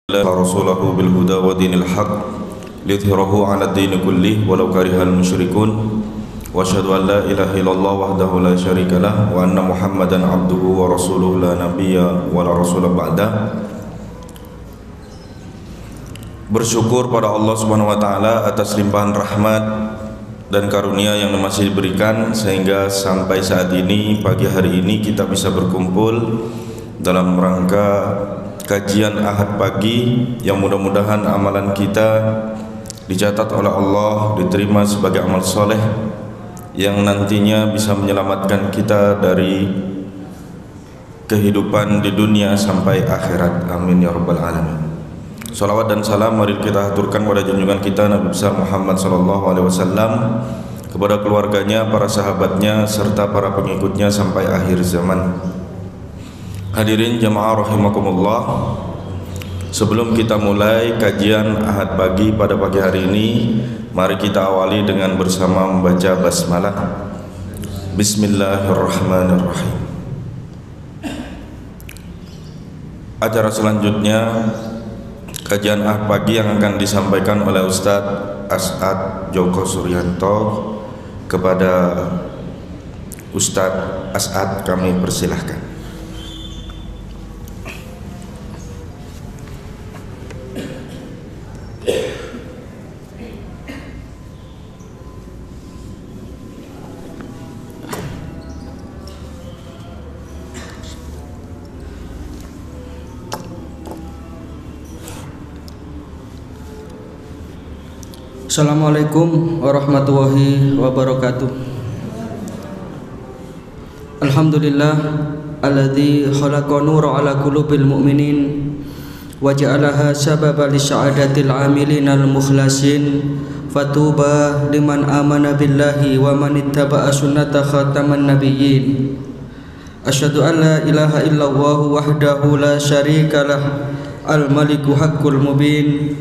رسوله بالهدى ودين الحق ليظهره على الدين كله ولو كره المشركون واشهد ان لا اله الا الله وحده لا شريك له وان محمدا عبده ورسوله لا نبي ولا رسول بعده. Bersyukur pada Allah Subhanahu wa taala atas limpahan rahmat dan karunia yang masih diberikan sehingga sampai saat ini, pagi hari ini kita bisa berkumpul dalam rangka kajian Ahad pagi yang mudah-mudahan amalan kita dicatat oleh Allah, diterima sebagai amal soleh yang nantinya bisa menyelamatkan kita dari kehidupan di dunia sampai akhirat. Amin ya rabbal alamin. Salawat dan salam mari kita haturkan pada junjungan kita Nabi besar Muhammad SAW, kepada keluarganya, para sahabatnya, serta para pengikutnya sampai akhir zaman. Hadirin jamaah rahimakumullah, sebelum kita mulai kajian Ahad pagi pada pagi hari ini, mari kita awali dengan bersama membaca basmalah. Bismillahirrahmanirrahim. Acara selanjutnya kajian Ahad pagi yang akan disampaikan oleh Ustadz As'ad Joko Suryanto. Kepada Ustadz As'ad kami persilahkan. Assalamualaikum warahmatullahi wabarakatuh. Alhamdulillah alladzi khalaqa nura ala qulubil mu'minin wa ja'alaha sababa li sa'adatil 'amilin al mukhlasin fatuba liman amana billahi wa man ittaba'a sunnata khataman nabiyyin. Asyhadu an la ilaha illallah wahdahu la syarikalah al maliku haqqul mubin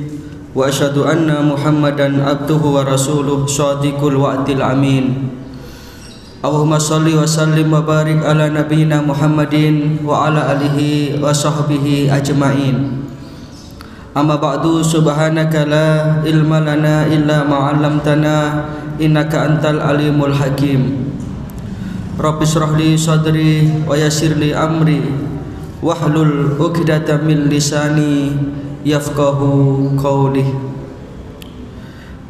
wa asyhadu anna Muhammadan abduhu wa rasuluh shadiqul wa'dil amin. Allahumma shalli wa sallim wa barik ala nabiyyina Muhammadin wa ala alihi wa sahbihi ajmain. Amma ba'du, subhanaka la ilma lana illa ma 'allamtana innaka antal alimul hakim. Rabbi shrah li sadri wa yassir li amri wahlul 'uqdatam min lisani yafqahu qawli.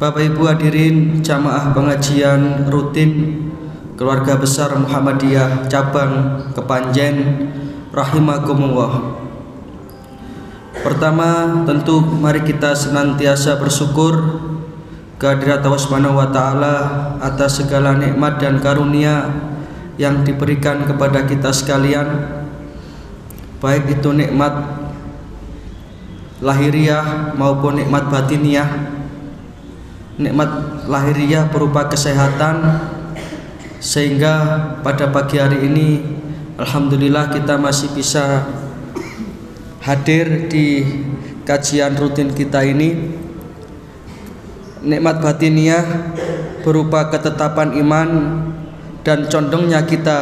Bapak Ibu hadirin jamaah pengajian rutin Keluarga Besar Muhammadiyah cabang Kepanjen rahimakumullah. Pertama, tentu mari kita senantiasa bersyukur kehadirat Allah Subhanahu wa taala atas segala nikmat dan karunia yang diberikan kepada kita sekalian, baik itu nikmat lahiriah maupun nikmat batiniah. Nikmat lahiriah berupa kesehatan, sehingga pada pagi hari ini alhamdulillah kita masih bisa hadir di kajian rutin kita ini. Nikmat batiniah berupa ketetapan iman dan condongnya kita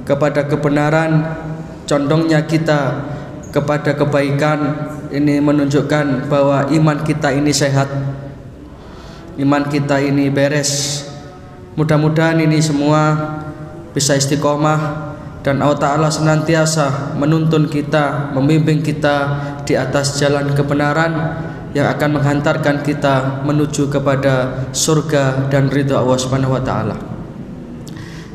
kepada kebenaran, condongnya kita kepada kebaikan. Ini menunjukkan bahwa iman kita ini sehat, iman kita ini beres. Mudah-mudahan ini semua bisa istiqomah dan Allah Ta'ala senantiasa menuntun kita, membimbing kita di atas jalan kebenaran yang akan menghantarkan kita menuju kepada surga dan ridha Allah Subhanahu wa taala.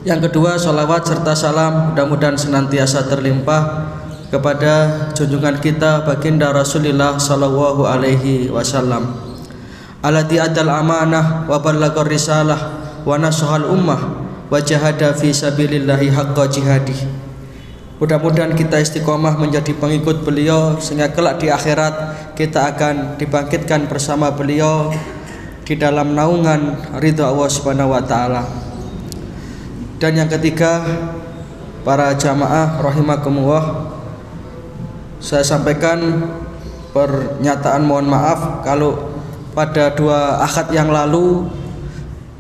Yang kedua, sholawat serta salam mudah-mudahan senantiasa terlimpah kepada junjungan kita baginda Rasulullah sallallahu alaihi wasallam, alladzi adal amanah wa ballaghar risalah wa nasahal ummah wa jahada fi sabilillahi haqqa jihadih. Mudah-mudahan kita istiqomah menjadi pengikut beliau sehingga kelak di akhirat kita akan dibangkitkan bersama beliau di dalam naungan ridha Allah Subhanahu wa taala. Dan yang ketiga, para jamaah rahimakumullah, saya sampaikan pernyataan mohon maaf kalau pada 2 Ahad yang lalu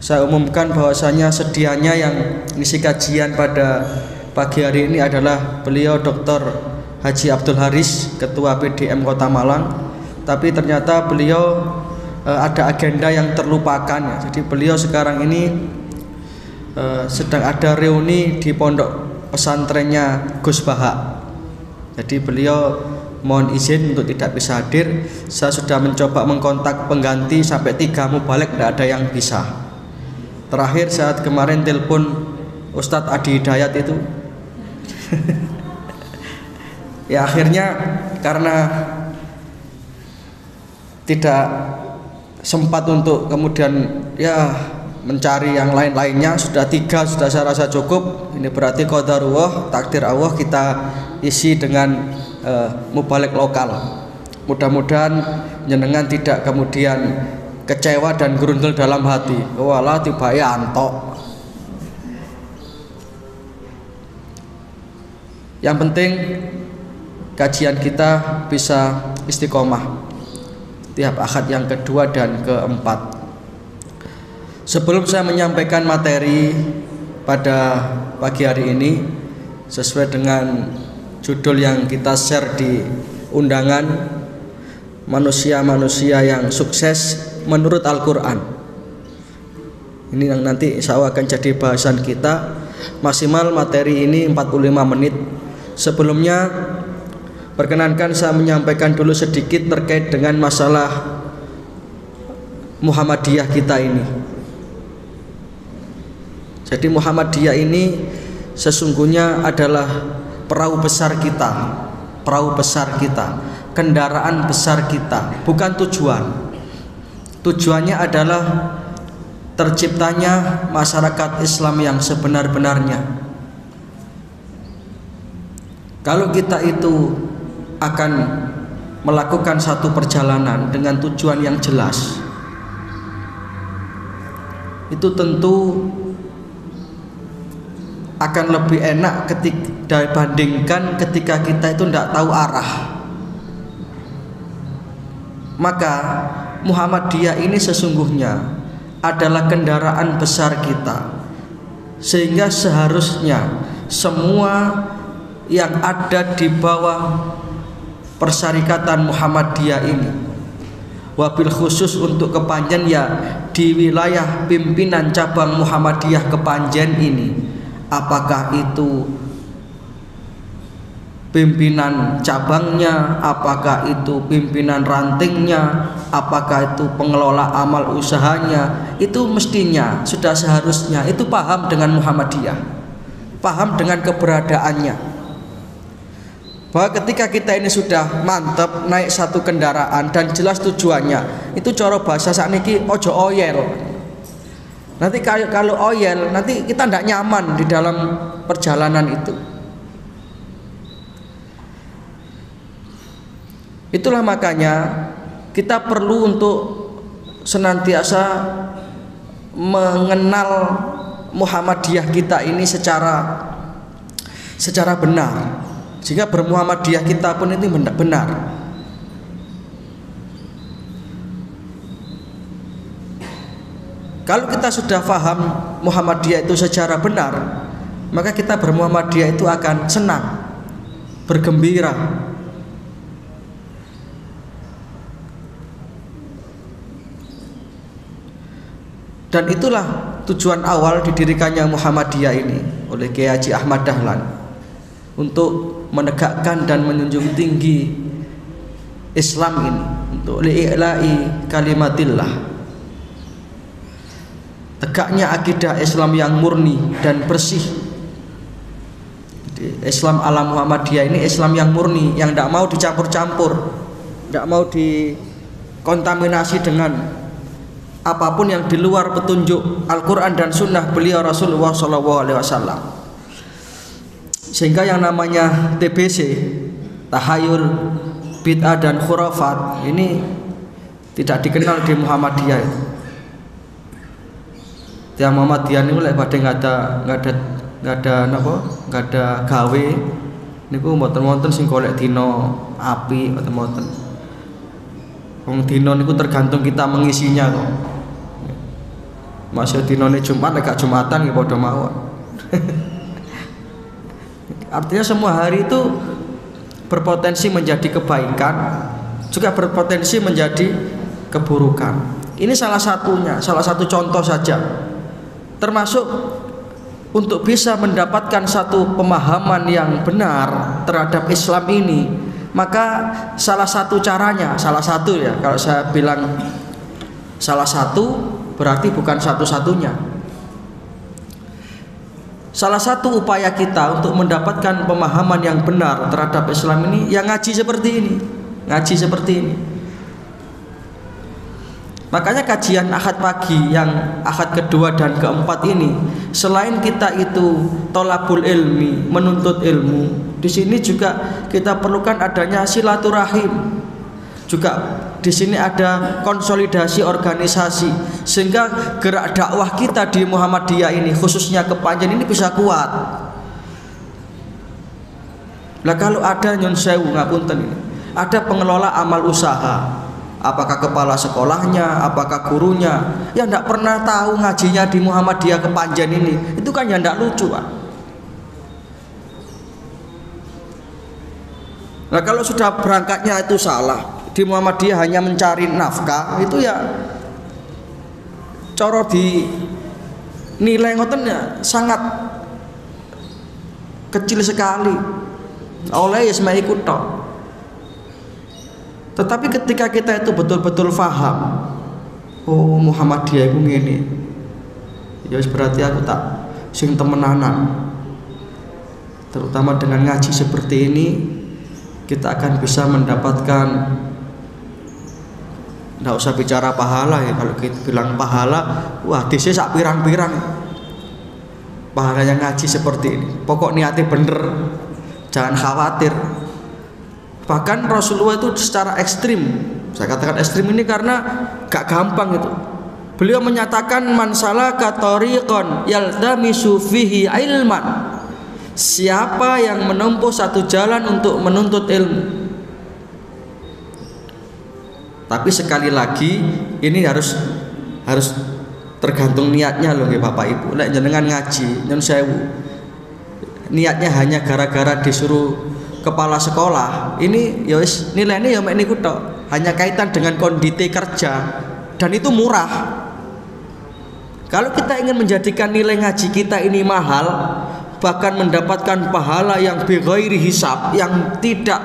saya umumkan bahwasanya sedianya yang ngisi kajian pada pagi hari ini adalah beliau Dr. Haji Abdul Haris, Ketua PDM Kota Malang, tapi ternyata beliau ada agenda yang terlupakan ya. Jadi beliau sekarang ini sedang ada reuni di pondok pesantrennya Gus Bahak. Jadi beliau mohon izin untuk tidak bisa hadir. Saya sudah mencoba mengkontak pengganti sampai 3 mubalik, tidak ada yang bisa. Terakhir saat kemarin telepon Ustadz Adi Hidayat itu ya akhirnya karena tidak sempat untuk kemudian ya mencari yang lain-lainnya, sudah 3 sudah saya rasa cukup. Ini berarti qadarullah, takdir Allah, kita isi dengan mubalik lokal. Mudah-mudahan jenengan tidak kemudian kecewa dan gerundel dalam hati, walah tiba ya antok. Yang penting kajian kita bisa istiqomah tiap akad yang kedua dan keempat. Sebelum saya menyampaikan materi pada pagi hari ini sesuai dengan judul yang kita share di undangan, manusia-manusia yang sukses menurut Al-Quran. Ini yang nanti insya Allah akan jadi bahasan kita. Maksimal materi ini 45 menit. Sebelumnya perkenankan saya menyampaikan dulu sedikit terkait dengan masalah Muhammadiyah kita ini. Jadi Muhammadiyah ini sesungguhnya adalah perahu besar kita, kendaraan besar kita, bukan tujuan. Tujuannya adalah terciptanya masyarakat Islam yang sebenar-benarnya. Kalau kita itu akan melakukan satu perjalanan dengan tujuan yang jelas, itu tentu akan lebih enak dibandingkan ketika kita itu tidak tahu arah. Maka Muhammadiyah ini sesungguhnya adalah kendaraan besar kita, sehingga seharusnya semua yang ada di bawah persyarikatan Muhammadiyah ini, wabil khusus untuk Kepanjen ya di wilayah pimpinan cabang Muhammadiyah Kepanjen ini, apakah itu pimpinan cabangnya, apakah itu pimpinan rantingnya, apakah itu pengelola amal usahanya, itu mestinya sudah seharusnya itu paham dengan Muhammadiyah, paham dengan keberadaannya, bahwa ketika kita ini sudah mantep naik satu kendaraan dan jelas tujuannya, itu cara bahasa sakniki ojo oyel. Nanti kalau oyel, nanti kita tidak nyaman di dalam perjalanan itu. Itulah makanya kita perlu untuk senantiasa mengenal Muhammadiyah kita ini secara benar, sehingga bermuhammadiyah kita pun ini benar. Kalau kita sudah paham Muhammadiyah itu secara benar, maka kita bermuhammadiyah itu akan senang, bergembira. Dan itulah tujuan awal didirikannya Muhammadiyah ini oleh Kiai Haji Ahmad Dahlan, untuk menegakkan dan menjunjung tinggi Islam ini, untuk li'i'la'i kalimatillah, tegaknya akidah Islam yang murni dan bersih. Jadi Islam ala Muhammadiyah ini Islam yang murni, yang tidak mau dicampur-campur, tidak mau dikontaminasi dengan apapun yang di luar petunjuk Al-Quran dan Sunnah beliau Rasulullah SAW. Sehingga yang namanya TBC, tahayul, bid'ah dan khurafat ini tidak dikenal di Muhammadiyah itu. Di Muhammadiyah ini mulai pada nggak ada gawe. Niku mboten-mboten sing golek dina api, mboten-mboten. Wong dina niku tergantung kita mengisinya kok. Masih dinane Jumat nek gak Jumatan nggih padha mawon. Artinya semua hari itu berpotensi menjadi kebaikan, juga berpotensi menjadi keburukan. Ini salah satunya, salah satu contoh saja. Termasuk untuk bisa mendapatkan satu pemahaman yang benar terhadap Islam ini, maka salah satu caranya, salah satu ya, kalau saya bilang salah satu berarti bukan satu-satunya. Salah satu upaya kita untuk mendapatkan pemahaman yang benar terhadap Islam ini, yang ngaji seperti ini, ngaji seperti ini. Makanya kajian Ahad pagi yang Ahad kedua dan keempat ini, selain kita itu tolabul ilmi, menuntut ilmu, di sini juga kita perlukan adanya silaturahim. Juga di sini ada konsolidasi organisasi, sehingga gerak dakwah kita di Muhammadiyah ini, khususnya ke Panjen ini bisa kuat. Nah, kalau ada nyun sewu ngapunten ini, ada pengelola amal usaha, apakah kepala sekolahnya, apakah gurunya, yang tidak pernah tahu ngajinya di Muhammadiyah ke Panjen ini, itu kan ya tidak lucu, Pak. Nah, kalau sudah berangkatnya itu salah, di Muhammadiyah hanya mencari nafkah, itu ya coro di nilai ngoten ya sangat kecil sekali. Oleh Isma ikut tok. Tetapi ketika kita itu betul-betul faham, oh Muhammadiyah itu ngene, ya berarti aku tak sing temenanan. Terutama dengan ngaji seperti ini, kita akan bisa mendapatkan, nggak usah bicara pahala ya, kalau kita bilang pahala, wah dhisik sak pirang-pirang pahala yang ngaji seperti ini. Pokok niatnya bener, jangan khawatir. Bahkan Rasulullah itu secara ekstrim, saya katakan ekstrim ini karena gak gampang itu. Beliau menyatakan man salaka tariqan yaltamisu fihi ilman, siapa yang menempuh satu jalan untuk menuntut ilmu. Tapi sekali lagi ini harus tergantung niatnya loh Bapak Ibu. Nek jenengan ngaji nyun sewu, niatnya hanya gara-gara disuruh kepala sekolah, ini ya wis nilainya ya mek niku tok, hanya kaitan dengan kondisi kerja, dan itu murah. Kalau kita ingin menjadikan nilai ngaji kita ini mahal, bahkan mendapatkan pahala yang bighairi hisab, yang tidak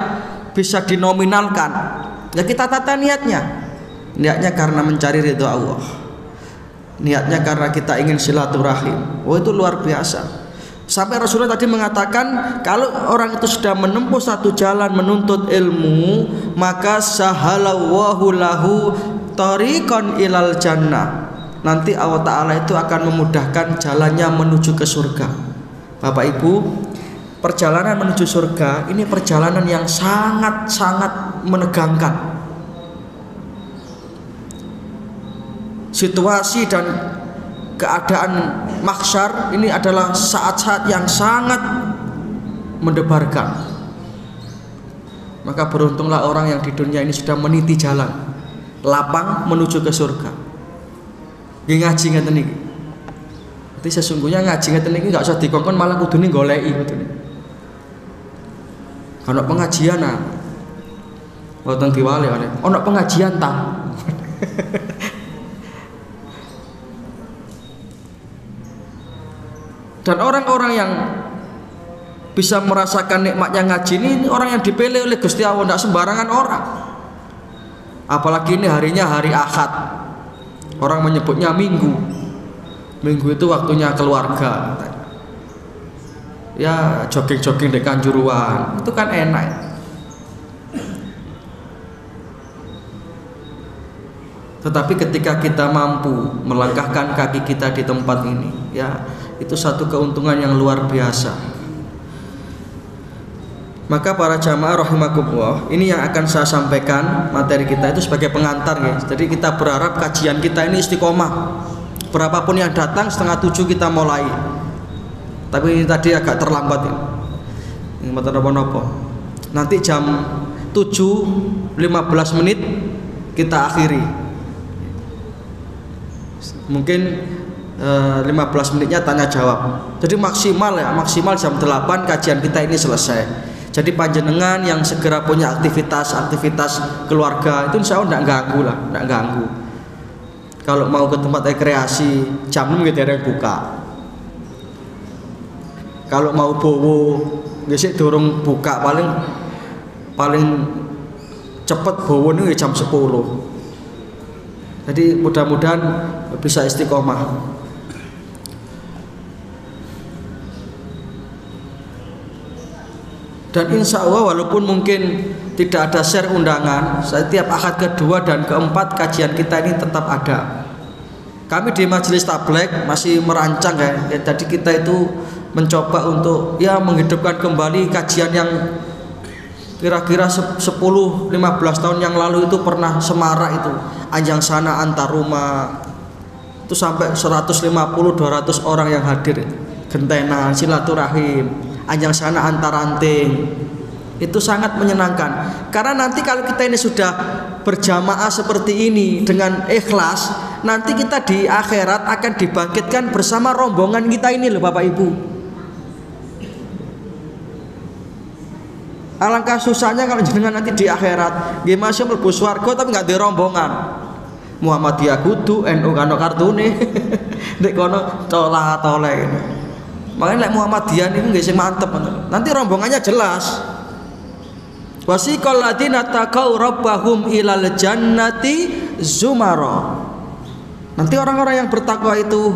bisa dinominalkan, ya kita tata niatnya. Niatnya karena mencari ridho Allah, niatnya karena kita ingin silaturahim. Oh, itu luar biasa. Sampai Rasulullah tadi mengatakan, kalau orang itu sudah menempuh satu jalan menuntut ilmu, maka sahalallahu lahu tariqan ilal jannah. Nanti Allah Ta'ala itu akan memudahkan jalannya menuju ke surga. Bapak Ibu, perjalanan menuju surga ini perjalanan yang sangat-sangat menegangkan. Situasi dan keadaan mahsyar ini adalah saat-saat yang sangat mendebarkan. Maka beruntunglah orang yang di dunia ini sudah meniti jalan lapang menuju ke surga. Nggih ngaji ngeten iki. Jadi sesungguhnya ngaji ngeten iki enggak usah dikongkon, malah kudune goleki kudune. Ono pengajian ah. Mboten diwale oleh. Ono pengajian ta. Dan orang-orang yang bisa merasakan nikmatnya ngaji ini orang yang dipilih oleh Gusti Allah, tidak sembarangan orang. Apalagi ini harinya hari Ahad, orang menyebutnya minggu. Minggu itu waktunya keluarga. Ya jogging-jogging di Kanjuruhan, itu kan enak. Tetapi ketika kita mampu melangkahkan kaki kita di tempat ini, ya itu satu keuntungan yang luar biasa. Maka para jamaah rahimakumullah, ini yang akan saya sampaikan materi kita itu sebagai pengantar ya. Jadi kita berharap kajian kita ini istiqomah. Berapapun yang datang 6:30 kita mulai. Tapi ini tadi agak terlambat ini. Mboten napa-napa. Nanti jam 7:15 menit kita akhiri. Mungkin 15 menitnya tanya jawab. Jadi maksimal jam 8 kajian kita ini selesai. Jadi panjenengan yang segera punya aktivitas keluarga itu insya Allah tidak ganggu lah, tidak ganggu. Kalau mau ke tempat rekreasi jam 6 gitu ada yang buka. Kalau mau bowo ngesik dorong buka, paling cepet bowo ini jam 10. Jadi mudah-mudahan bisa istiqomah. Dan insya Allah walaupun mungkin tidak ada share undangan, setiap akad kedua dan keempat kajian kita ini tetap ada. Kami di Majelis Tablek masih merancang ya, jadi kita itu mencoba untuk ya menghidupkan kembali kajian yang kira-kira 10-15 tahun yang lalu itu pernah semarak itu. Anjang sana antar rumah itu sampai 150-200 orang yang hadir, gentenan silaturahim. Anjang sana antar ranting, itu sangat menyenangkan. Karena nanti kalau kita ini sudah berjamaah seperti ini dengan ikhlas, nanti kita di akhirat akan dibangkitkan bersama rombongan kita ini loh Bapak Ibu. Alangkah susahnya kalau jenengan nanti di akhirat nggih masih mlebu swarga tapi nggak ada rombongan. Muhammadiyah kudu, NU kano kartune. Nek kono tolah-toleh ini. Makanya Muhammadiyah ini nggak sih mantep, nanti rombongannya jelas. Wasiqal ladzina taqaw rabbahum ilal jannati zumara. Nanti orang-orang yang bertakwa itu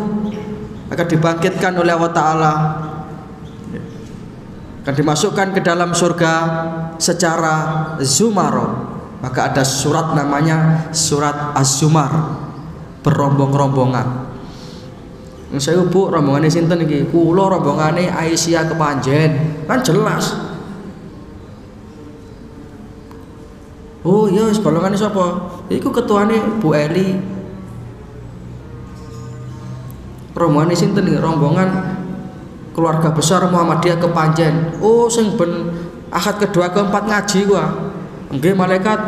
akan dibangkitkan oleh Allah Ta'ala, akan dimasukkan ke dalam surga secara zumara. Maka ada surat namanya surat Az-Zumar, berombong-rombongan. Saya Bu, rombongannya sinten iki? Kula rombongannya Aisyah Kepanjen. Kan jelas. Oh iya, golongannya sapa? Iku ketuane Bu Eli. Rombongannya sinten iki? Rombongan keluarga besar Muhammadiyah Kepanjen. Oh, sing ben akad kedua keempat ngaji gua. Nggih malaikat.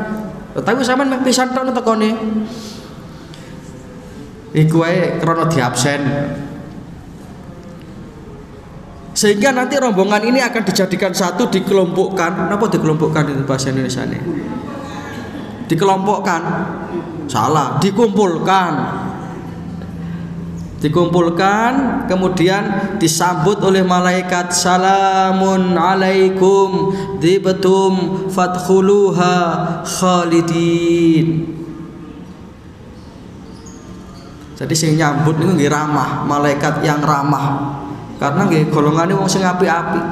Tapi sampean pisan tok tekone. Iku wae krana diabsen. Sehingga nanti rombongan ini akan dijadikan satu, dikelompokkan. Apa dikelompokkan itu bahasa Indonesia ini? Dikelompokkan. Salah, dikumpulkan. Dikumpulkan, kemudian disambut oleh malaikat, salamun alaikum dibtum fadkhuluha khalidin. Jadi sing nyambut niku nggih ramah, malaikat yang ramah. Karena nggih golongane wong sing apik-apik.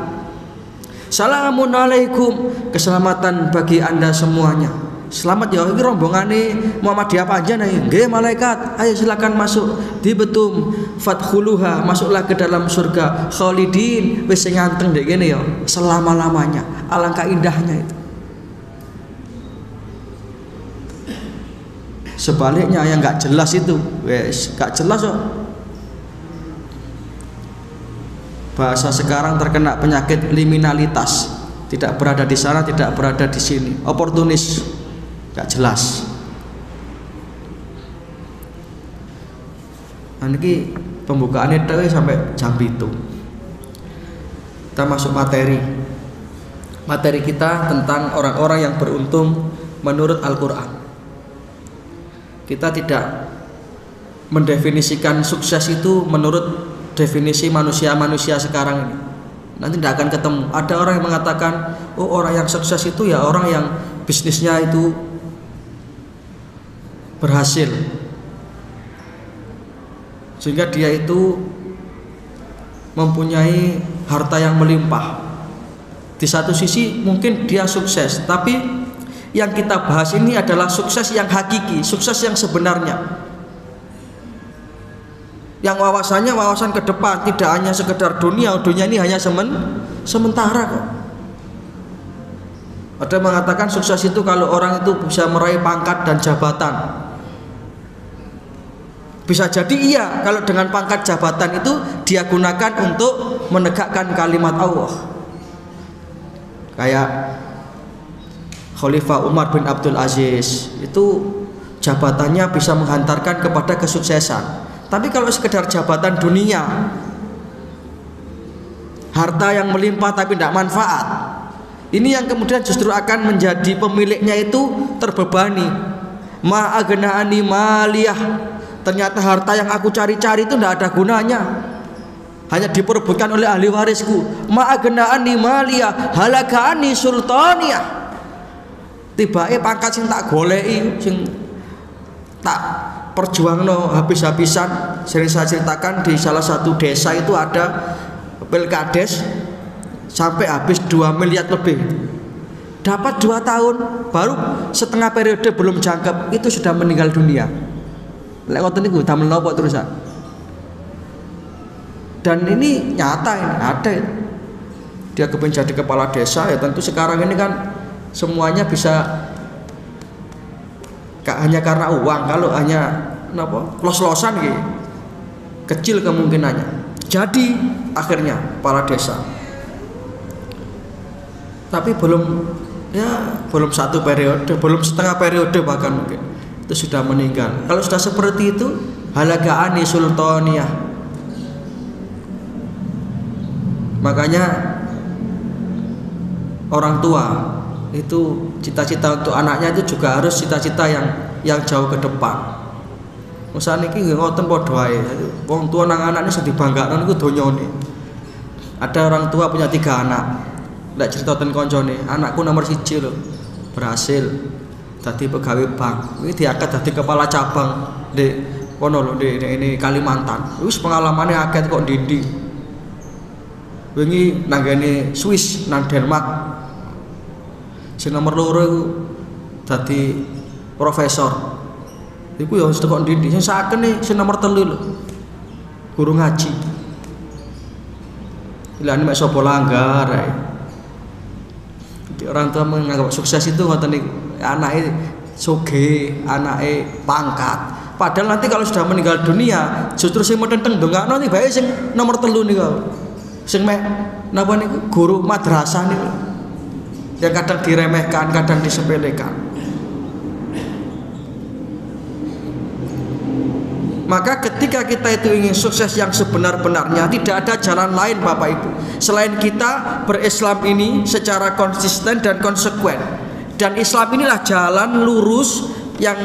Assalamun alaikum, keselamatan bagi Anda semuanya. Selamat ya, iki rombongane Muhammadiyah Panjen ae. Nggih malaikat, ayo silakan masuk. Dibetum fadkhuluha, masuklah ke dalam surga khalidin, wis sing nganteng ndek kene ya selama-lamanya. Alangkah indahnya itu. Sebaliknya yang nggak jelas itu, wes nggak jelas kok. Bahasa sekarang terkena penyakit liminalitas, tidak berada di sana, tidak berada di sini, oportunis, nggak jelas. Nanti pembukaannya itu sampai jam itu. Kita masuk materi. Materi kita tentang orang-orang yang beruntung menurut Al-Quran. Kita tidak mendefinisikan sukses itu menurut definisi manusia-manusia sekarang ini. Nanti tidak akan ketemu. Ada orang yang mengatakan, oh orang yang sukses itu ya orang yang bisnisnya itu berhasil, sehingga dia itu mempunyai harta yang melimpah. Di satu sisi mungkin dia sukses, tapi yang kita bahas ini adalah sukses yang hakiki, sukses yang sebenarnya, yang wawasannya wawasan ke depan, tidak hanya sekedar dunia ini hanya sementara kok. Ada yang mengatakan sukses itu kalau orang itu bisa meraih pangkat dan jabatan. Bisa jadi iya kalau dengan pangkat jabatan itu dia gunakan untuk menegakkan kalimat Allah. Kayak Khalifah Umar bin Abdul Aziz itu jabatannya bisa menghantarkan kepada kesuksesan. Tapi kalau sekedar jabatan dunia, harta yang melimpah tapi tidak manfaat, Ini yang kemudian justru akan menjadi pemiliknya itu terbebani. Ma aghna'ani maliyah. Ternyata harta yang aku cari-cari itu tidak ada gunanya, hanya diperebutkan oleh ahli warisku. Ma aghna'ani maliyah halakani sultaniyah. Tibake pangkat sing tak goleki, sing tak perjuangno habis-habisan. Sering saya ceritakan di salah satu desa itu ada pilkades sampai habis 2 miliar lebih, dapat 2 tahun, baru setengah periode belum jangkep itu sudah meninggal dunia. Lek ngoten niku damel napa terusan. Dan ini nyata, ini ada. Dia kepengen jadi kepala desa, ya tentu sekarang ini kan semuanya bisa hanya karena uang. Kalau hanya los-losan gitu, kecil kemungkinannya. Jadi akhirnya kepala desa. Tapi belum 1 periode, belum setengah periode bahkan mungkin itu sudah meninggal. Kalau sudah seperti itu, halakani sultaniyah. Makanya orang tua itu cita-cita untuk anaknya itu juga harus cita-cita yang jauh ke depan. Misalnya ini ngoten padha ae. Wong tua nang anaknya sedih dibanggakno niku donyane. Ada orang tua punya 3 anak. Ndak cerita ten koncone, anakku nomor 1 lho, berhasil dadi pegawai bank. Ini diangkat dadi kepala cabang di kono lho, ini Kalimantan. Wis pengalamane akeh kok ndindi. Wingi nanggane Swiss nang Denmark. Sing nomor 2 iku dadi profesor. Iku ya wis kok ndindi. Sing sakene sing nomor 3 lho, guru ngaji. Ilane mek sapa langgar ae. Orang tua menganggap sukses itu ngoten niku, anake sugih, anake pangkat. Padahal nanti kalau sudah meninggal dunia, justru sing metenteng ndongakno iki bae sing nomor 3 niku. Sing mek napa niku guru madrasah niku. Yang kadang diremehkan, kadang disepelekan. Maka ketika kita itu ingin sukses yang sebenar-benarnya, tidak ada jalan lain Bapak Ibu selain kita berislam ini secara konsisten dan konsekuen. Dan Islam inilah jalan lurus yang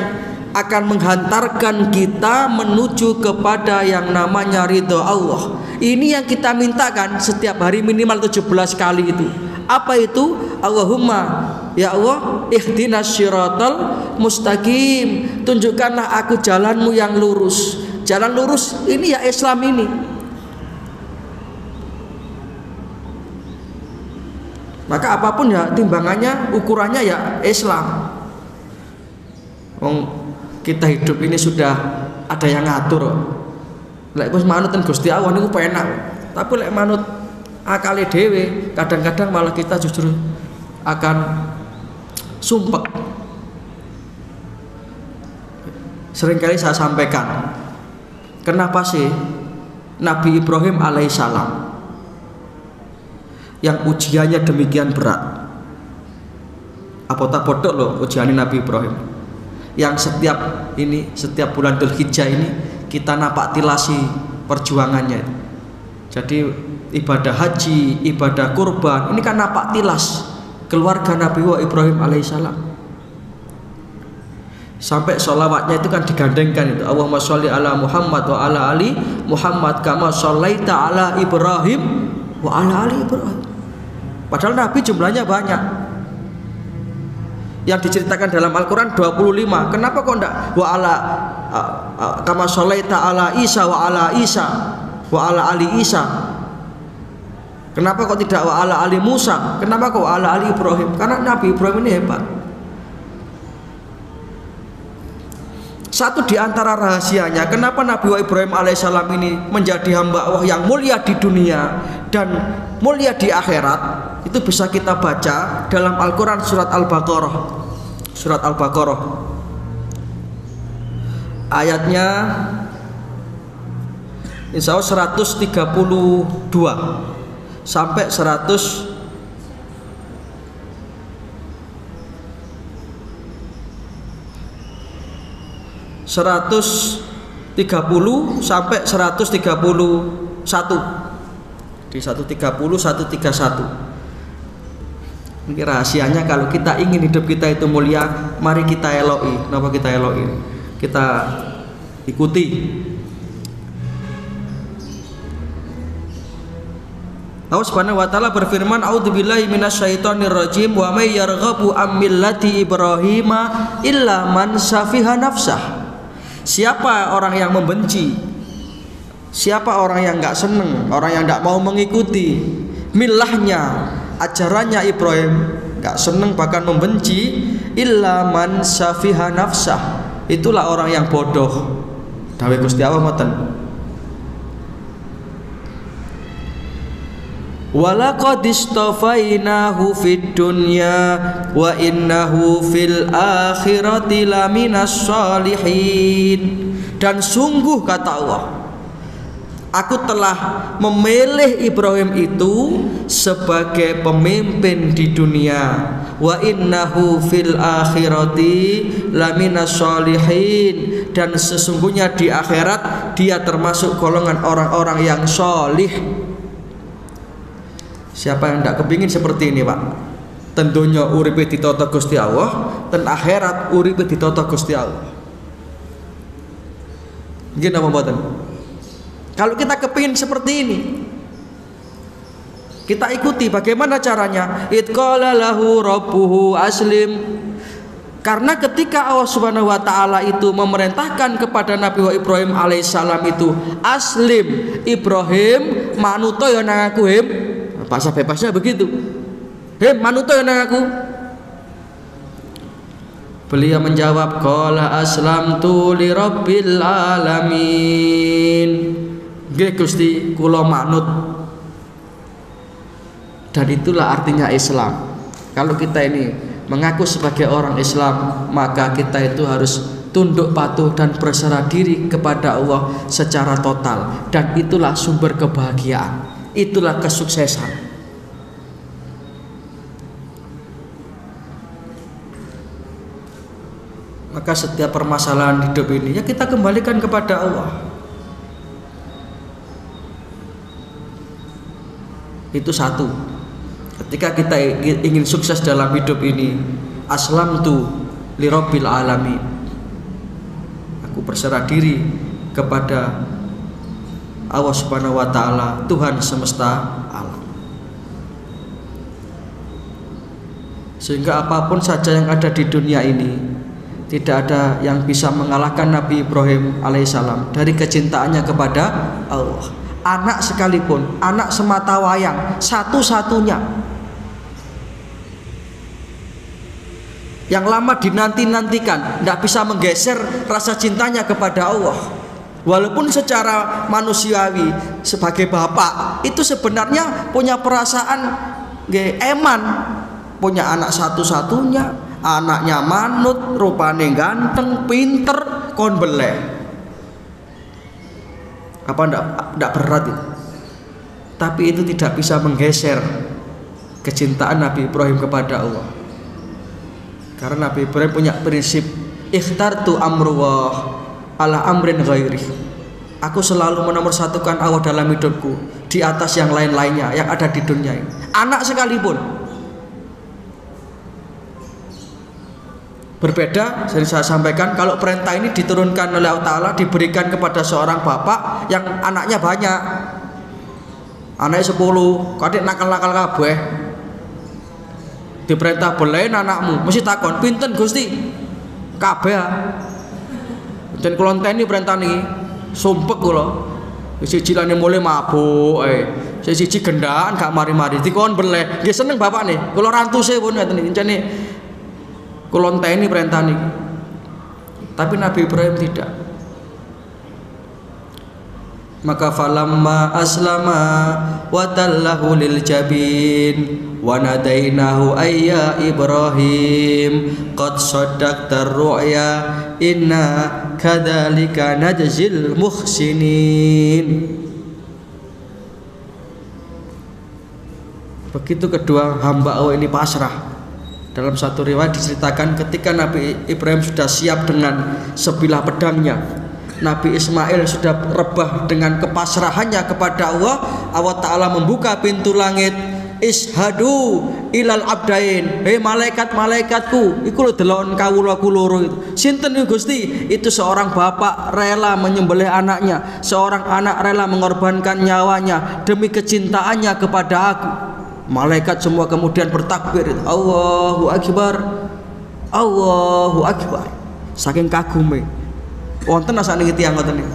akan menghantarkan kita menuju kepada yang namanya ridho Allah. Ini yang kita mintakan setiap hari minimal 17 kali itu. Apa itu? Allahumma ya Allah ihdinas syiratal mustaqim, tunjukkanlah aku jalanmu yang lurus. Jalan lurus ini ya Islam ini. Maka apapun ya timbangannya, ukurannya ya Islam. Kita hidup ini sudah ada yang ngatur. Lek wis manut ten Gusti Allah niku penak. Tapi lek manut akale dhewe, kadang-kadang malah kita justru akan sumpek. Seringkali saya sampaikan, kenapa sih Nabi Ibrahim alaihissalam yang ujiannya demikian berat? Apa tak bodoh loh ujian Nabi Ibrahim, yang setiap bulan Dzulhijjah ini kita napak tilasi perjuangannya. Jadi ibadah haji, ibadah kurban, ini kan napak tilas keluarga Nabi Ibrahim alaihissalam. Sampai sholawatnya itu kan digandengkan itu, Allahumma sholli ala Muhammad wa ala ali Muhammad kama shollaita ala Ibrahim wa ala ali Ibrahim. Padahal Nabi jumlahnya banyak. Yang diceritakan dalam Al-Quran 25. Kenapa kok enggak wa ala kama shollaita ala Isa wa ala Isa wa ala ali Isa? Kenapa kok tidak wa ala ali Musa? Kenapa kok wa ala ali Ibrahim? Karena Nabi Ibrahim ini hebat. Satu di antara rahasianya kenapa Nabi Ibrahim alaihissalam ini menjadi hamba Allah yang mulia di dunia dan mulia di akhirat, itu bisa kita baca dalam Al-Quran surat Al-Baqarah. Surat Al-Baqarah ayatnya insya Allah 132 sampai 130 sampai 131. Di 130 131. Ini rahasianya kalau kita ingin hidup kita itu mulia, mari kita eloi. Kenapa kita eloi? Kita ikuti. Allah Subhanahu wa taala berfirman, "A'udzubillahi minasyaitonir rajim wa may yarghabu am millati Ibrahim illa man safiha nafsah." Siapa orang yang membenci? Siapa orang yang enggak seneng, orang yang enggak mau mengikuti milahnya, ajarannya Ibrahim, enggak seneng bahkan membenci, illa man safiha nafsah. Itulah orang yang bodoh. Dawuh Gusti Allah ngoten. Walaqad istafainahu fid dunya wa innahu fil akhirati laminas sholihin. Dan sungguh kata Allah, aku telah memilih Ibrahim itu sebagai pemimpin di dunia, wa innahu fil akhirati laminas sholihin, dan sesungguhnya di akhirat dia termasuk golongan orang-orang yang sholih. Siapa yang tidak kepingin seperti ini, Pak? Tentunya uripe ditata Gusti Allah, dan akhirat uripe ditata Gusti Allah. Nggih napa mboten? Kalau kita kepingin seperti ini, kita ikuti bagaimana caranya. Idqala lahu rabbuhu aslim. Karena ketika Allah Subhanahu wa taala itu memerintahkan kepada Nabi Ibrahim alaihissalam itu aslim, Ibrahim manuto ya nang aku him. Bahasa bebasnya begitu. Him manuto ya nang aku. Beliau menjawab, qala aslamtu li rabbil alamin. Nggih Gusti, kula manut. Dan itulah artinya Islam. Kalau kita ini mengaku sebagai orang Islam, maka kita itu harus tunduk patuh dan berserah diri kepada Allah secara total. Dan itulah sumber kebahagiaan, itulah kesuksesan. Maka setiap permasalahan hidup ini ya kita kembalikan kepada Allah. Itu satu. Ketika kita ingin sukses dalam hidup ini, aslamtu li rabbil alamin. Aku berserah diri kepada Allah Subhanahu wa taala, Tuhan semesta alam. Sehingga apapun saja yang ada di dunia ini, tidak ada yang bisa mengalahkan Nabi Ibrahim alaihissalam dari kecintaannya kepada Allah. Anak sekalipun, anak semata wayang, satu-satunya yang lama dinanti-nantikan, tidak bisa menggeser rasa cintanya kepada Allah. Walaupun secara manusiawi sebagai bapak itu sebenarnya punya perasaan eman, punya anak satu-satunya, anaknya manut, rupane ganteng, pinter, kon beleh. Apa ndak berat itu? Tapi itu tidak bisa menggeser kecintaan Nabi Ibrahim kepada Allah. Karena Nabi Ibrahim punya prinsip ikhtartu amrullah ala amrin ghairi. Aku selalu menomorsatukan Allah dalam hidupku di atas yang lain-lainnya yang ada di dunia ini. Anak sekalipun. Berbeda, sering saya sampaikan, kalau perintah ini diturunkan oleh Allah Ta'ala, diberikan kepada seorang bapak yang anaknya banyak, anaknya 10, kadek nakal-nakal kabeh, diperintah belain anakmu, mesti takon, pinten Gusti? Kabeh. Dan kelonteni perintah ini, sumpek kula. Siji lane mulai mabuk, siji gendaan gak mari-mari, dikon beleh, nggih seneng bapak nih, kula rantuse pun ngeten iki, encene kulonteni perintah ini. Tapi Nabi Ibrahim tidak. Maka falamma aslama wa tallahu lil jabin wa nadainahu ayya Ibrahim qad saddaqta ru'ya inna kadzalika najzil muhsinin. Begitu kedua hamba Allah ini pasrah. Dalam satu riwayat diceritakan ketika Nabi Ibrahim sudah siap dengan sebilah pedangnya, Nabi Ismail sudah rebah dengan kepasrahannya kepada Allah. Allah Ta'ala membuka pintu langit, ishadu ilal abdain, hei malaikat-malaikatku iku lho delon kawulaku loro itu. Sinten niku Gusti? Itu seorang bapak rela menyembelih anaknya, seorang anak rela mengorbankan nyawanya demi kecintaannya kepada aku. Malaikat semua kemudian bertakbir, Allahu Akbar, Allahu Akbar, saking kagume. Wonten asane tiyang ngoten niku.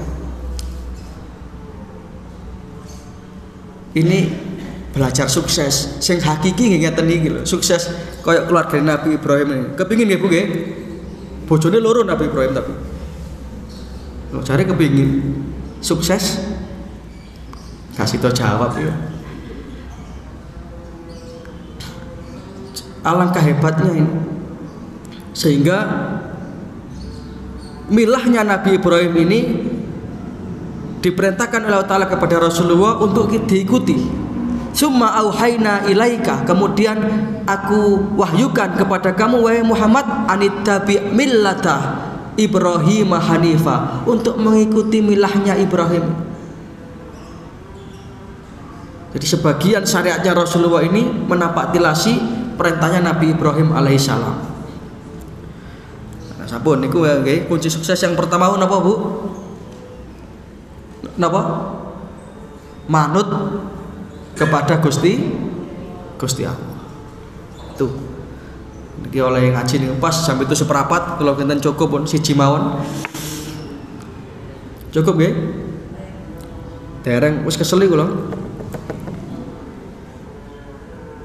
Ini belajar sukses sing hakiki nggih ngeten iki lho, sukses kaya keluarga Nabi Ibrahim ini. Kepingin nggih Bu nggih? Bojone loro Nabi Ibrahim tapi. Lho jare kepingin sukses. Kasih to jawab ya. Alangkah hebatnya ini. Sehingga milahnya Nabi Ibrahim ini diperintahkan oleh Allah Ta'ala kepada Rasulullah untuk diikuti. Summa auhayna ilaika, kemudian aku wahyukan kepada kamu wahai Muhammad, anittabi millata Ibrahim hanifa, untuk mengikuti milahnya Ibrahim. Jadi sebagian syariatnya Rasulullah ini menapaktilasi perintahnya Nabi Ibrahim alaihissalam. Nah, sampun niku nggih kunci sukses yang pertama napa Bu? Napa? Manut kepada Gusti Allah. Tuh. Niki oleh ngaji niku pas sampai itu seperapat, kalau kinten cukup pun siji mawon. Cukup nggih? Dereng wis kesel kula.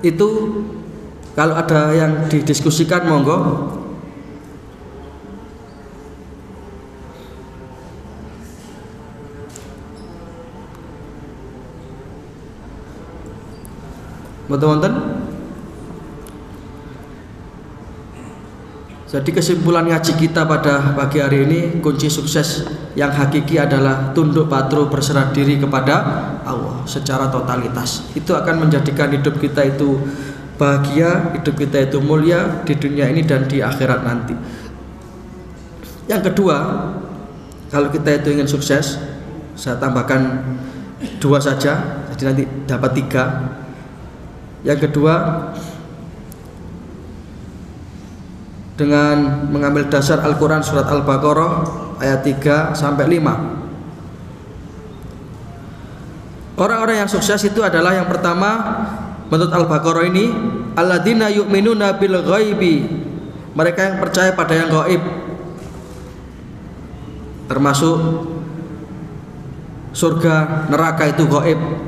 Itu kalau ada yang didiskusikan monggo. Betul-betul. Jadi kesimpulan ngaji kita pada pagi hari ini, kunci sukses yang hakiki adalah tunduk patuh berserah diri kepada Allah secara totalitas. Itu akan menjadikan hidup kita itu bahagia, hidup kita itu mulia di dunia ini dan di akhirat nanti. Yang kedua, kalau kita itu ingin sukses, saya tambahkan 2 saja, jadi nanti dapat 3. Yang kedua, dengan mengambil dasar Al-Quran surat Al-Baqarah ayat 3 sampai 5. Orang-orang yang sukses itu adalah yang pertama menurut Al-Baqarah ini, alladzina yu'minuna bil ghaibi, mereka yang percaya pada yang gaib, termasuk surga, neraka itu gaib.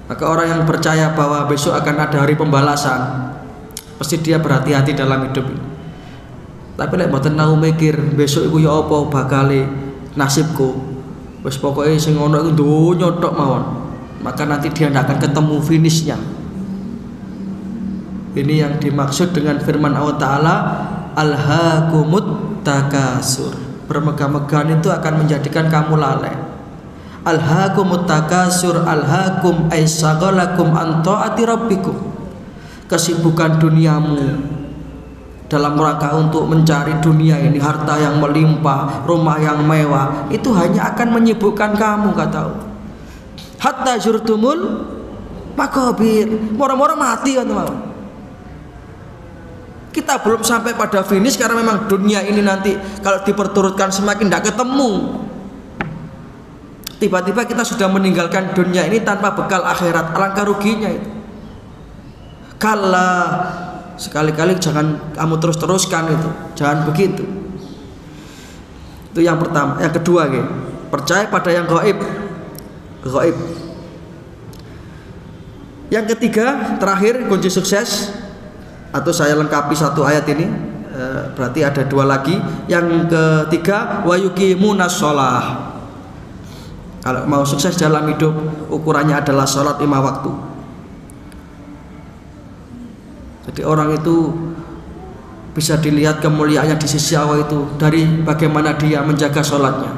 Maka orang yang percaya bahwa besok akan ada hari pembalasan, pasti dia berhati-hati dalam hidup ini. Tapi lek mboten tau mikir besok iku ya apa bakale nasibku, wis pokoke sing ono iku donya tok mawon, maka nanti dia tidak akan ketemu finishnya. Ini yang dimaksud dengan firman Allah Ta'ala, alhaakumut takasur, bermegah-megahan itu akan menjadikan kamu lalai. Alhaakumut takasur, alhaakum ay sagalakum an ta'ati rabbikum, kesibukan duniamu dalam rangka untuk mencari dunia ini, harta yang melimpah, rumah yang mewah, itu hanya akan menyibukkan kamu, kata Allah. Hatta zurtumul maqabir, moro-moro mati kan teman. Kita belum sampai pada finish karena memang dunia ini nanti kalau diperturutkan semakin tidak ketemu. Tiba-tiba kita sudah meninggalkan dunia ini tanpa bekal akhirat, alangkah ruginya itu. Kala, sekali-kali jangan kamu terus-teruskan itu, jangan begitu. Itu yang pertama. Yang kedua, percaya pada yang gaib. Gaib. Yang ketiga, terakhir kunci sukses, atau saya lengkapi satu ayat ini, berarti ada 2 lagi. Yang ketiga, wa yuqimunas shalah. Kalau mau sukses dalam hidup, ukurannya adalah sholat 5 waktu. Jadi orang itu bisa dilihat kemuliaannya di sisi Allah itu dari bagaimana dia menjaga sholatnya.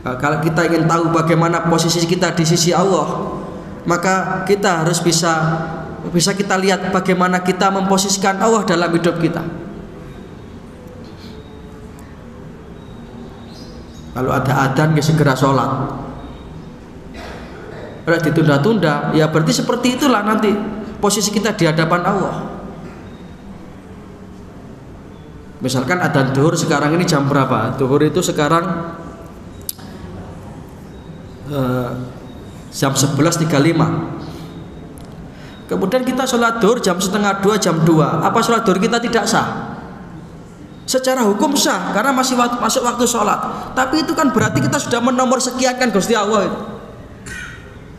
Nah, kalau kita ingin tahu bagaimana posisi kita di sisi Allah, maka kita harus bisa kita lihat bagaimana kita memposisikan Allah dalam hidup kita. Kalau ada adzan, ya segera sholat. Kalau ditunda-tunda, ya berarti seperti itulah nanti posisi kita di hadapan Allah. Misalkan adzan zuhur sekarang ini jam berapa? Zuhur itu sekarang jam 11.35. Kemudian kita sholat zuhur jam 1:30, jam 2. Apa sholat zuhur kita tidak sah? Secara hukum sah karena masih masuk waktu sholat. Tapi itu kan berarti kita sudah menomor sekiankan Gusti Allah itu.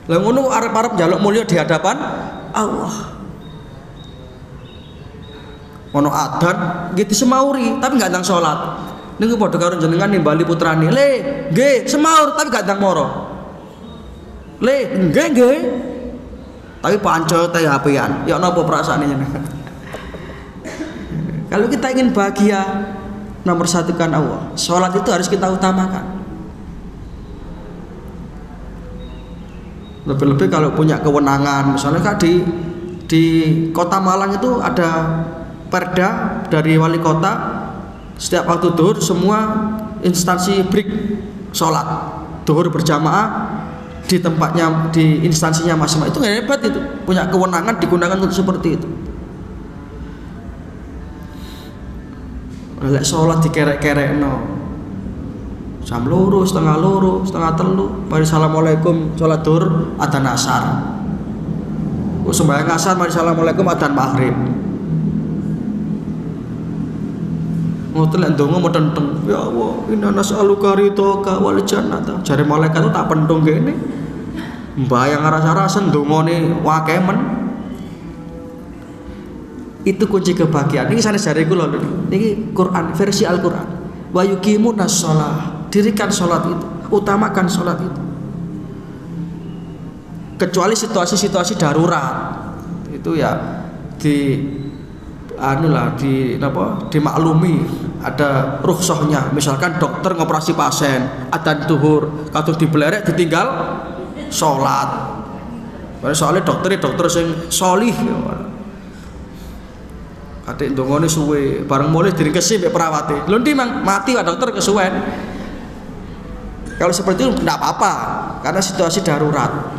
Lah ngono arep-arep njaluk mulya di hadapan Allah. Ono adzan nggih disemauri tapi enggak ndang salat. Niku padha karo jenengan nimbali putrane. Le, nggih semaur tapi enggak ndang moro. Le, nggih. Tapi pancet ya HP-an. Ya napa perasaane jenengan? Kalau kita ingin bahagia, nomor satukan Allah. Salat itu harus kita utamakan. Lebih-lebih kalau punya kewenangan, misalnya kan di Kota Malang itu ada perda dari wali kota, setiap waktu zuhur semua instansi break sholat zuhur berjamaah di tempatnya, di instansinya masing-masing. Itu hebat, itu punya kewenangan, digunakan untuk seperti itu. Lek sholat dikerek-kerek jam 2, setengah 3, mari assalamualaikum sholat zuhur, adzan asar. Sembahyang asar, mari assalamualaikum, adzan maghrib. Ngoten lek ndonga metenteng, ya Allah, inna nas'aluka ridhaka wal jannata. Jare malaikat itu tak pentung kene. Mbayang rasa-rasa ndongane wae men. Itu kunci kebahagiaan. Ini sanes jare kula lho. Niki Quran, versi Al-Qur'an. Wa yuqimunas shalah. Dirikan salat itu, utamakan salat itu. Kecuali situasi-situasi darurat. Itu ya dimaklumi, ada rukhsahnya. Misalkan dokter ngoperasi pasien, adzan zuhur, kadung dibelerek ditinggal salat. Soalnya dokter sing sholih. Adik ndongone suwe, bareng mulih diringkesi mbek perawate. Lho ndi mang mati Pak dokter kesuwen. Kalau seperti itu tidak apa-apa karena situasi darurat.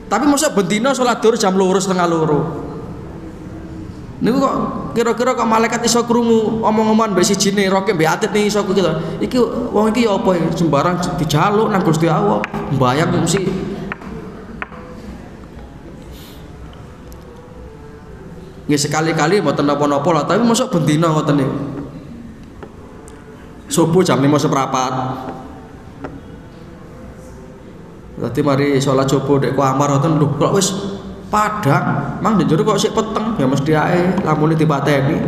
Tapi masa bendina sholat zuhur jam 2:30. Niku kok kira-kira kok malaikat iso krungu omong-omongan mbek sijine roke mbek atit nih iso gitu. Iki wong iki ya apa ya sembarang dijaluk nang Gusti Allah. Mbayang mesti nggih sekali-kali mboten napa-napa lah, tapi mosok bendina ngoten niku. Subuh jam 5:15. Dadi mari salat subuh dek kamar ngoten lho kok wis padang, mang njero kok sik peteng ya mesti ae lamune dipateni.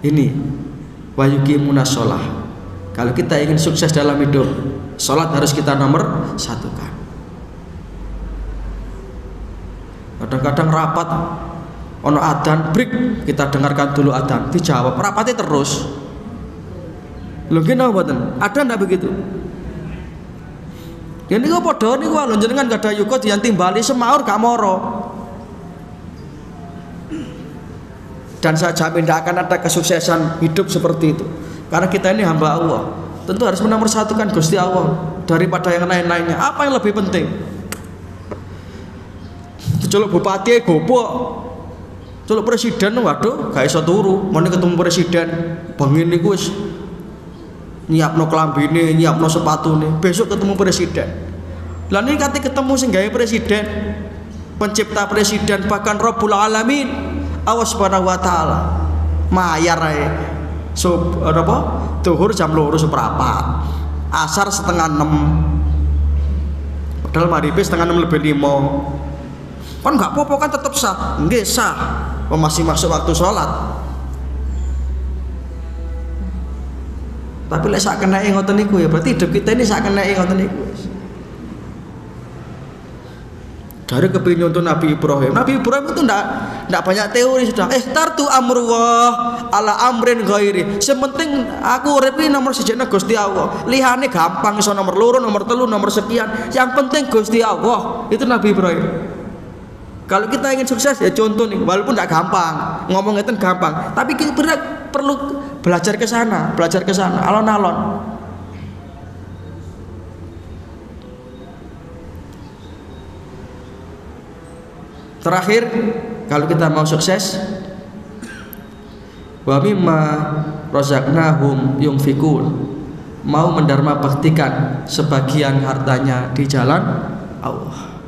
Ini wa yuqimunas shalah. Kalau kita ingin sukses dalam hidup, salat harus kita nomor satukan. Kadang-kadang rapat ono adzan break, kita dengarkan dulu adzan, dijawab rapatnya terus. Lho nggih napa mboten? Ada ndak begitu? Ya niku padha niku lho jenengan gak ada yuga diyan timbali semaur gak moro. Dan saya jamin tidak akan ada kesuksesan hidup seperti itu. Karena kita ini hamba Allah, tentu harus menomorsatukan Gusti Allah daripada yang lain-lainnya. Apa yang lebih penting? Celuk bupati gopok, celuk presiden, waduh, gak iso turu. Mau ketemu presiden, bengin niku wis nyiapno klambine, nyiapno sepatune. Besok ketemu presiden. Lah niki kate ketemu sing gawe presiden, pencipta presiden, bahkan Rabbul Alamin, Allah Subhanahu wa taala. Mayar ae. Apa? Zuhur jam 2:15. Asar 5:30. Padahal maghrib 5:30. Kan nggak apa-apa kan tetap sah, nggih sah, masih masuk waktu sholat. Tapi lek sak kenake ngoten niku ya berarti hidup kita ini sak kenake ngoten niku. Dari kepingin untuk Nabi Ibrahim itu ndak banyak teori sudah. Tartu amrullah ala amrin ghairi. Sementing aku urip iki nomor 1 Gusti Allah. Lihane gampang iso nomor 2, nomor 3, nomor sekian. Yang penting Gusti Allah. Itu Nabi Ibrahim. Kalau kita ingin sukses ya contoh nih, walaupun tidak gampang, ngomong itu gampang, tapi kita perlu belajar ke sana, alon-alon. Terakhir, kalau kita mau sukses, wa mimma razaqnahum yunfikun, mau mendarma baktikan sebagian hartanya di jalan Allah.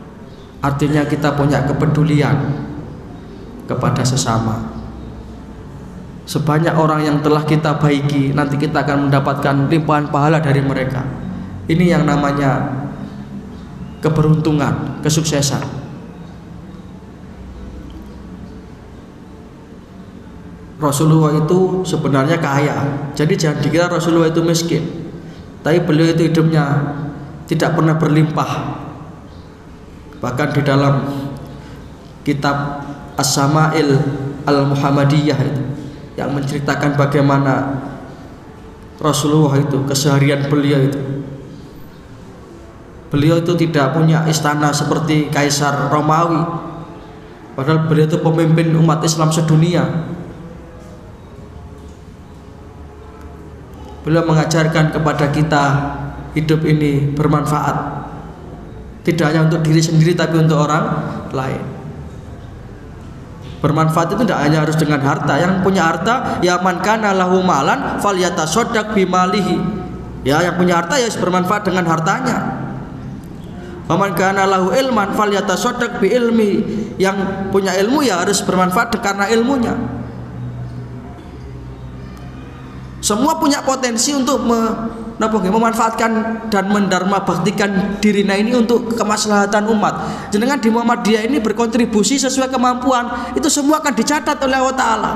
Artinya kita punya kepedulian kepada sesama. Sebanyak orang yang telah kita baiki, nanti kita akan mendapatkan limpahan pahala dari mereka. Ini yang namanya keberuntungan, kesuksesan. Rasulullah itu sebenarnya kaya, jadi jangan dikira Rasulullah itu miskin. Tapi beliau itu hidupnya tidak pernah berlimpah. Bahkan di dalam kitab As-Sama'il Al-Muhammadiyah itu, yang menceritakan bagaimana Rasulullah itu, keseharian beliau itu. Beliau itu tidak punya istana seperti Kaisar Romawi, padahal beliau itu pemimpin umat Islam sedunia. Beliau mengajarkan kepada kita hidup ini bermanfaat, tidak hanya untuk diri sendiri tapi untuk orang lain. Bermanfaat itu tidak hanya harus dengan harta. Yang punya harta, ya man kana lahu malan falyatasaddaq bimalihi. Ya, yang punya harta ya harus bermanfaat dengan hartanya. Wa man kana lahu ilman falyatasaddaq bi ilmi. Yang punya ilmu ya harus bermanfaat karena ilmunya. Semua punya potensi untuk memanfaatkan dan mendarma baktikan dirinya ini untuk kemaslahatan umat. Jenengan di Muhammadiyah ini berkontribusi sesuai kemampuan, itu semua akan dicatat oleh Allah Ta'ala.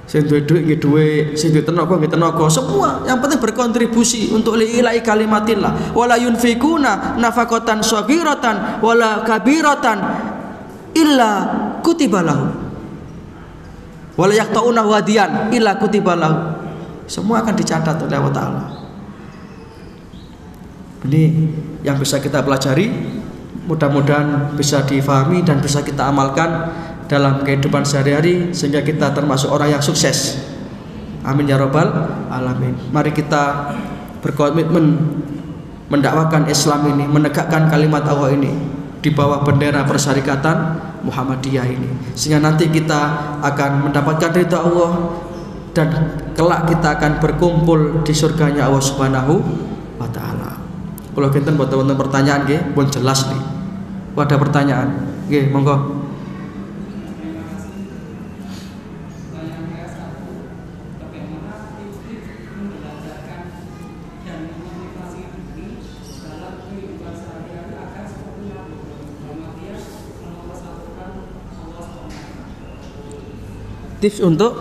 Sing duwe duit nggih duwe, sing duwe tenaga nggih tenaga, semua yang penting berkontribusi untuk lillahi kalimatillah. Wala yunfikuna nafaqatan shaghiratan wala kabiratan illa kutiba lahu. Wala yaqta'una wadiyan illa kutiba lahu. Semua akan dicatat oleh Allah Ta'ala. Ini yang bisa kita pelajari, mudah-mudahan bisa difahami dan bisa kita amalkan dalam kehidupan sehari-hari sehingga kita termasuk orang yang sukses. Amin ya rabbal alamin. Mari kita berkomitmen mendakwakan Islam ini, menegakkan kalimat Allah ini di bawah bendera persyarikatan Muhammadiyah ini, sehingga nanti kita akan mendapatkan ridha Allah dan kelak kita akan berkumpul di surganya Allah Subhanahu wa Ta'ala. Kalau kita buat teman-teman pertanyaan nggih, pun jelas nih. Ada pertanyaan, nggih, monggo. Tips untuk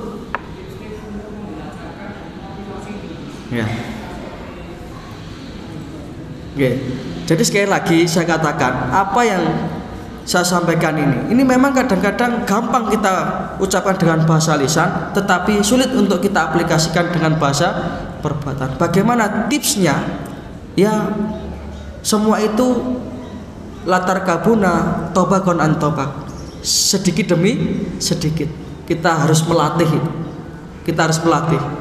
ya. Oke. Jadi sekali lagi saya katakan, apa yang saya sampaikan ini memang kadang-kadang gampang kita ucapkan dengan bahasa lisan, tetapi sulit untuk kita aplikasikan dengan bahasa perbuatan. Bagaimana tipsnya? Ya, semua itu latar kabuna tobakon an tobak, sedikit demi sedikit. Kita harus melatih,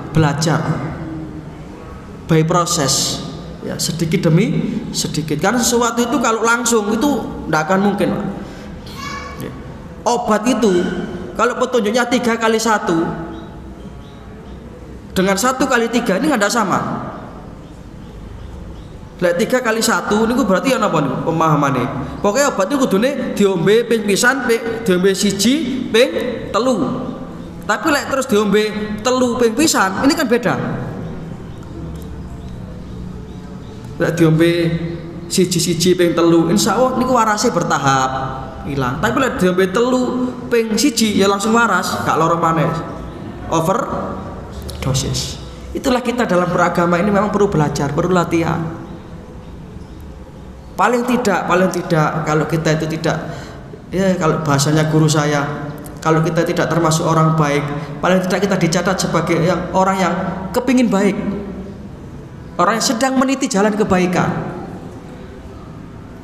belajar by proses, ya, sedikit demi sedikit. Karena sesuatu itu kalau langsung itu tidak akan mungkin. Ya. Obat itu kalau petunjuknya 3x1 dengan 1x3 ini nggak ada sama. Lek 3x1 niku berarti ana apa niku pemahamane. Pokoknya obat niku kudune diombe ping pisan, diombe siji ping telu. Tapi lek terus diombe telu ping pisan, ini kan beda. Lek diombe siji ping telu, insyaallah niku warase bertahap hilang. Tapi lek diombe telu ping siji ya langsung waras, gak lara maneh. Over dosis. Itulah kita dalam beragama ini memang perlu belajar, perlu latihan. Paling tidak kalau kita itu tidak, ya kalau bahasanya guru saya, kalau kita tidak termasuk orang baik, paling tidak kita dicatat sebagai orang yang kepingin baik, orang yang sedang meniti jalan kebaikan.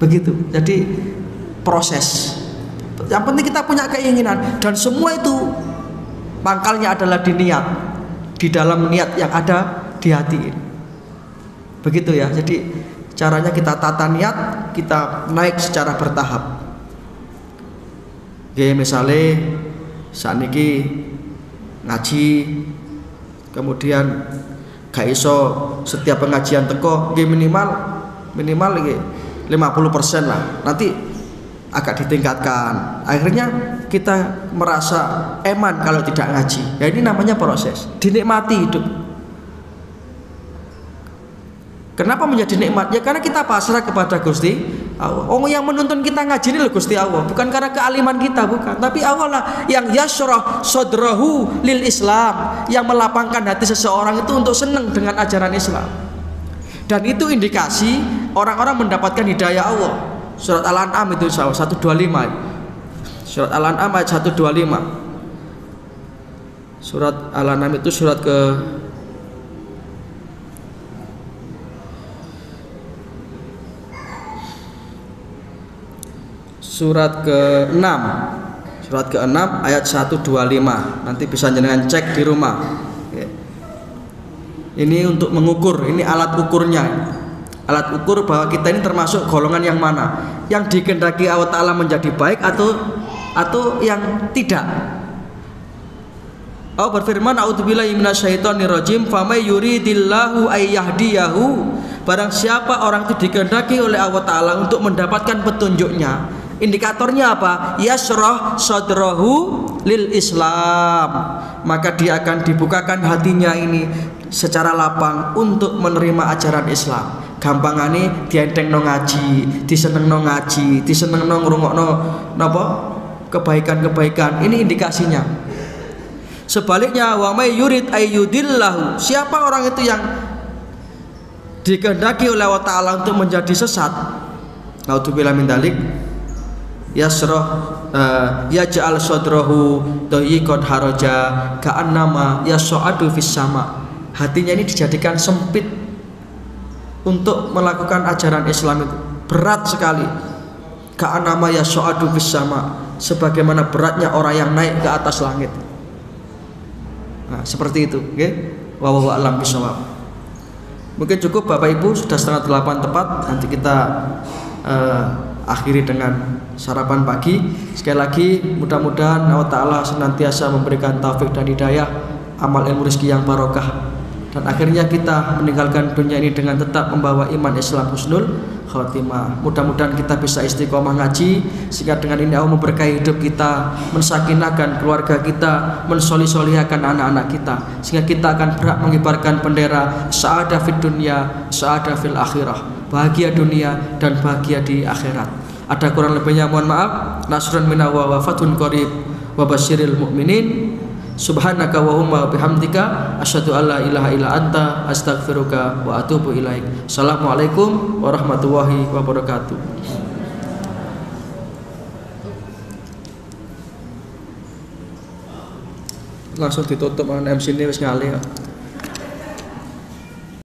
Begitu. Jadi proses. Yang penting kita punya keinginan, dan semua itu pangkalnya adalah di niat, di dalam niat yang ada di hati. Begitu ya. Jadi caranya kita tata niat, kita naik secara bertahap. Nggih, misale sakniki ngaji, kemudian gak iso setiap pengajian teko, nggih minimal nggih 50% lah. Nanti agak ditingkatkan. Akhirnya kita merasa eman kalau tidak ngaji. Ya ini namanya proses. Dinikmati hidup. Kenapa menjadi nikmat? Ya karena kita pasrah kepada Gusti Allah. Oh, yang menuntun kita ngaji ini loh Gusti Allah. Bukan karena kealiman kita, bukan. Tapi Allah lah yang yashrah sadrahu lil Islam, yang melapangkan hati seseorang itu untuk senang dengan ajaran Islam. Dan itu indikasi orang-orang mendapatkan hidayah Allah. Surat Al-An'am itu 125. Surat Al-An'am ayat 125. Surat Al-An'am itu surat ke-6. Surat ke-6 ayat 125. Nanti bisa jenengan cek di rumah. Ini untuk mengukur, ini alat ukurnya. Alat ukur bahwa kita ini termasuk golongan yang mana, yang dikehendaki Allah Ta'ala menjadi baik atau yang tidak. Allah berfirman, a'udzubillahi minasyaitonirrajim, famay yuridillahu ayyahdiyahu, barang siapa orang itu dikehendaki oleh Allah Ta'ala untuk mendapatkan petunjuknya, indikatornya apa? Yashrah sadrahu lil Islam, maka dia akan dibukakan hatinya ini secara lapang untuk menerima ajaran Islam. Gampangane dientengno ngaji, disenengno ngaji, disenengno ngrungokno napa? Kebaikan-kebaikan. Ini indikasinya. Sebaliknya, wa may yurid ayyudillahu, siapa orang itu yang dikehendaki oleh Allah Ta'ala untuk menjadi sesat, naudzubillah min dzalik, yaj'al sadrahu dayiqan haraja ka'annama yas'adu fis sama. Hatinya ini dijadikan sempit untuk melakukan ajaran Islam itu, berat sekali. Ka'annama yas'adu fis sama, sebagaimana beratnya orang yang naik ke atas langit. Nah, seperti itu, oke? Wallahu a'lam bishawab. Mungkin cukup Bapak Ibu, sudah 7:30 tepat. Nanti kita akhiri dengan sarapan pagi. Sekali lagi mudah-mudahan Allah Ta'ala senantiasa memberikan taufik dan hidayah, amal ilmu rezeki yang barokah, dan akhirnya kita meninggalkan dunia ini dengan tetap membawa iman Islam husnul khotimah. Mudah-mudahan kita bisa istiqomah ngaji, sehingga dengan ini Allah memberkahi hidup kita, mensakinahkan keluarga kita, mensolih-solihkan anak-anak kita, sehingga kita akan berhak mengibarkan bendera sa'adah fid dunya, sa'adah fil akhirah, bahagia dunia dan bahagia di akhirat. Ada kurang lebihnya mohon maaf. Nasrun minna wa fatun qarib wa basyiril mu'minin. Subhanaka wa humma bihamdika asyhadu an la ilaha illa anta astaghfiruka wa atubu ilaik. Assalamualaikum warahmatullahi wabarakatuh. Langsung ditutup, MC ini wis ngalih.